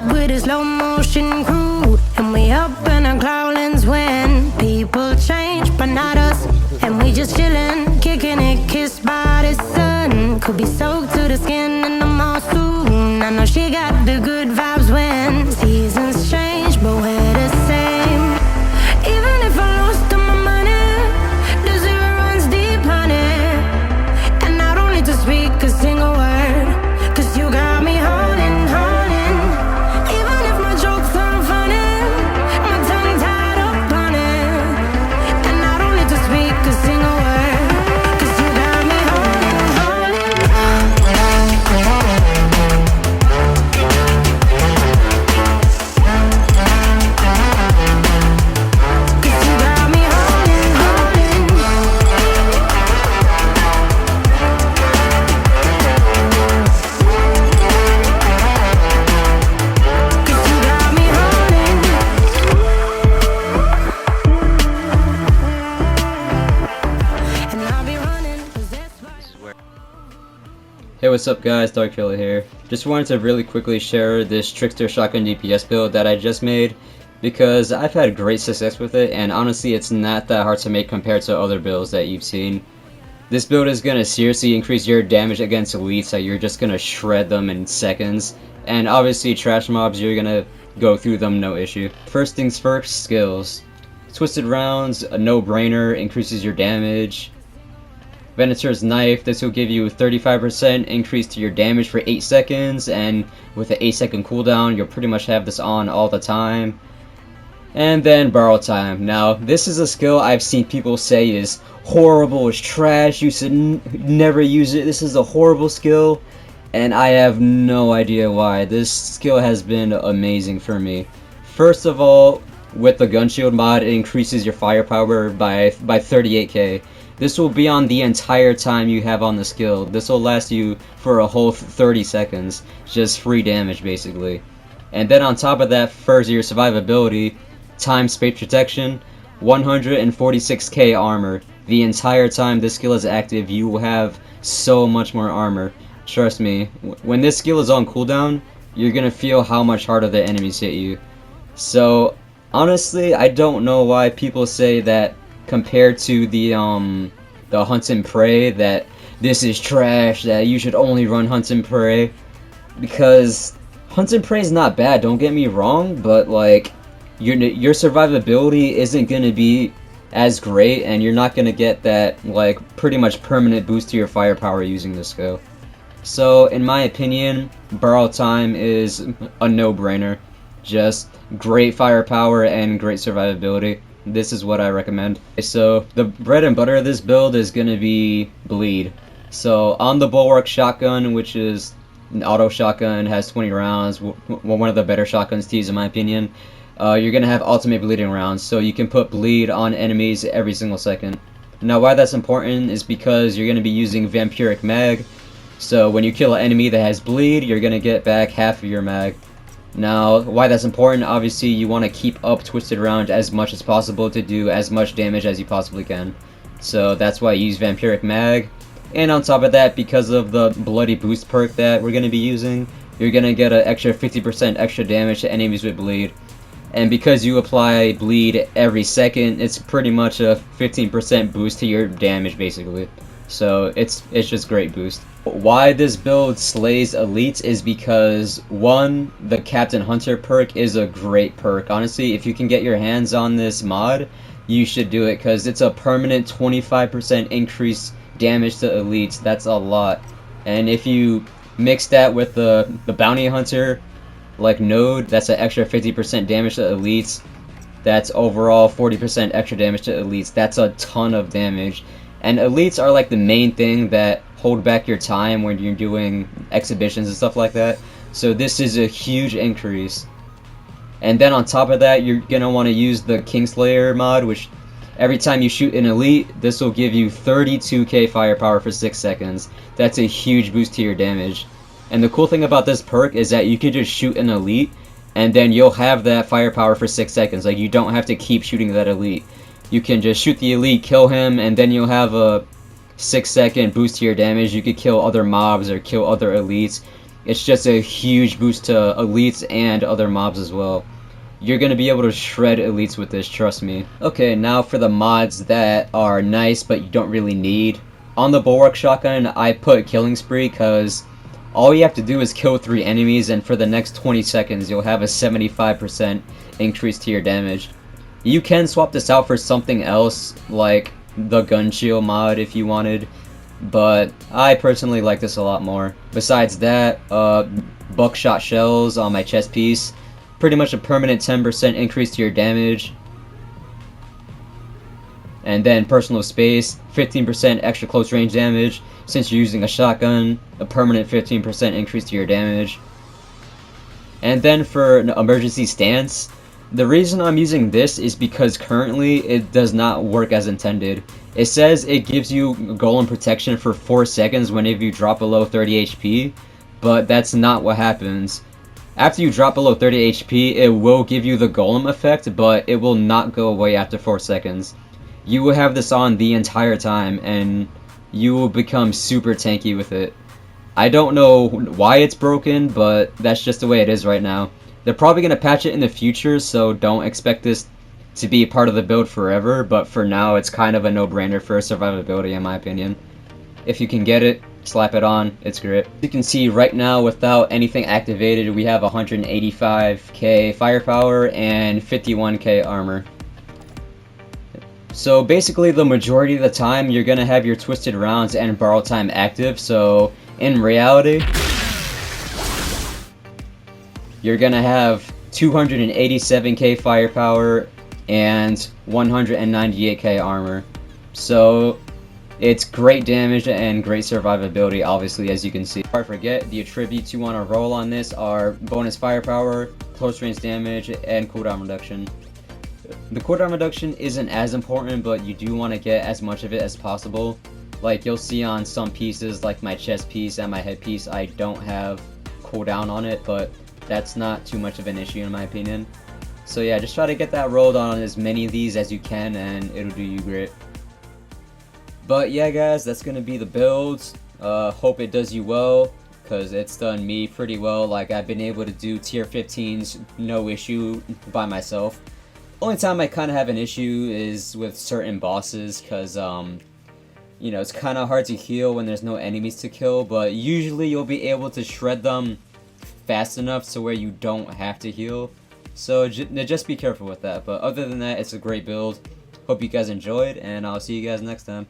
with a slow motion crew, and we up in our growlings when people change, but not us. And we just chillin', kicking it, kissed by the sun. Could be soaked to the skin in the mall soon. I know she got the good vibes when seasons change, but we're the same. Even if I lost all my money, the zero runs deep, honey. And I don't need to speak a single word, 'cause you got me holding. Even if my jokes aren't funny, my tongue tied up on it. And I don't need to speak a single word, 'cause you got me holding. 'Cause you got me Hey, what's up guys, Dark Killer here. Just wanted to really quickly share this Trickster shotgun DPS build that I just made, because I've had great success with it, and honestly it's not that hard to make compared to other builds that you've seen. This build is going to seriously increase your damage against elites, so you're just going to shred them in seconds, and obviously trash mobs, you're going to go through them no issue. First things first, skills. Twisted Rounds, a no-brainer, increases your damage. Venator's Knife, this will give you a 35% increase to your damage for 8 seconds, and with an 8-second cooldown, you'll pretty much have this on all the time. And then Borrow Time. Now, this is a skill I've seen people say is horrible, it's trash, you should never use it, this is a horrible skill, and I have no idea why. This skill has been amazing for me. First of all, with the Gun Shield mod, it increases your firepower by 38k. This will be on the entire time you have on the skill. This will last you for a whole 30 seconds. Just free damage, basically. And then on top of that, for your survivability, time space protection, 146k armor. The entire time this skill is active, you will have so much more armor. Trust me, when this skill is on cooldown, you're gonna feel how much harder the enemies hit you. So, honestly, I don't know why people say that compared to the Hunt and Prey, that this is trash, that you should only run Hunt and Prey, because Hunt and Prey is not bad, don't get me wrong, but like your survivability isn't gonna be as great, and you're not gonna get that like pretty much permanent boost to your firepower using this skill. So in my opinion, Borrow Time is a no-brainer. Just great firepower and great survivability. This is what I recommend. So the bread and butter of this build is going to be bleed. So on the Bulwark shotgun, which is an auto shotgun, has 20 rounds, one of the better shotguns to use in my opinion, you're going to have ultimate bleeding rounds, so you can put bleed on enemies every single second. Now why that's important is because you're going to be using vampiric mag, so when you kill an enemy that has bleed, you're going to get back half of your mag. Now, why that's important, obviously you want to keep up Twisted Round as much as possible to do as much damage as you possibly can. So that's why I use Vampiric Mag. And on top of that, because of the Bloody Boost perk that we're going to be using, you're going to get an extra 50% extra damage to enemies with Bleed. And because you apply Bleed every second, it's pretty much a 15% boost to your damage basically. So it's just great boost. Why this build slays elites is because, one, the Captain Hunter perk is a great perk. Honestly, if you can get your hands on this mod, you should do it, because it's a permanent 25% increase damage to elites. That's a lot. And if you mix that with the Bounty Hunter like node, that's an extra 50% damage to elites. That's overall 40% extra damage to elites. That's a ton of damage. And elites are like the main thing that hold back your time when you're doing exhibitions and stuff like that. So this is a huge increase. And then on top of that, you're gonna want to use the Kingslayer mod, which every time you shoot an elite, this will give you 32k firepower for 6 seconds. That's a huge boost to your damage. And the cool thing about this perk is that you can just shoot an elite, and then you'll have that firepower for 6 seconds. Like, you don't have to keep shooting that elite. You can just shoot the elite, kill him, and then you'll have a 6-second boost to your damage. You could kill other mobs or kill other elites. it's just a huge boost to elites and other mobs as well. You're going to be able to shred elites with this, trust me. Okay, now for the mods that are nice but you don't really need. On the Bulwark Shotgun, I put Killing Spree because all you have to do is kill 3 enemies, and for the next 20 seconds you'll have a 75% increase to your damage. You can swap this out for something else, like the Gun Shield mod if you wanted, but I personally like this a lot more. Besides that, Buckshot Shells on my chest piece, pretty much a permanent 10% increase to your damage. And then Personal Space, 15% extra close range damage. Since you're using a shotgun, a permanent 15% increase to your damage. And then for an Emergency Stance, the reason I'm using this is because currently it does not work as intended. It says it gives you golem protection for 4 seconds whenever you drop below 30 HP, but that's not what happens. After you drop below 30 HP, it will give you the golem effect, but it will not go away after 4 seconds. You will have this on the entire time, and you will become super tanky with it. I don't know why it's broken, but that's just the way it is right now. They're probably going to patch it in the future, so don't expect this to be part of the build forever, but for now it's kind of a no-brainer for survivability in my opinion. If you can get it, slap it on, it's great. You can see right now without anything activated we have 185k firepower and 51k armor. So basically the majority of the time you're going to have your Twisted Rounds and Borrow Time active, so in reality you're going to have 287k firepower and 198k armor. So it's great damage and great survivability, obviously, as you can see. Before I forget, the attributes you want to roll on this are bonus firepower, close range damage, and cooldown reduction. The cooldown reduction isn't as important, but you do want to get as much of it as possible. Like you'll see on some pieces, like my chest piece and my head piece, I don't have cooldown on it, but that's not too much of an issue in my opinion. So yeah, just try to get that rolled on as many of these as you can and it'll do you great. But yeah guys, that's gonna be the build. Hope it does you well, because it's done me pretty well. Like I've been able to do tier 15s no issue by myself. Only time I kind of have an issue is with certain bosses, because you know, it's kind of hard to heal when there's no enemies to kill, but usually you'll be able to shred them fast enough so where you don't have to heal. So just be careful with that, but other than that, it's a great build. Hope you guys enjoyed, and I'll see you guys next time.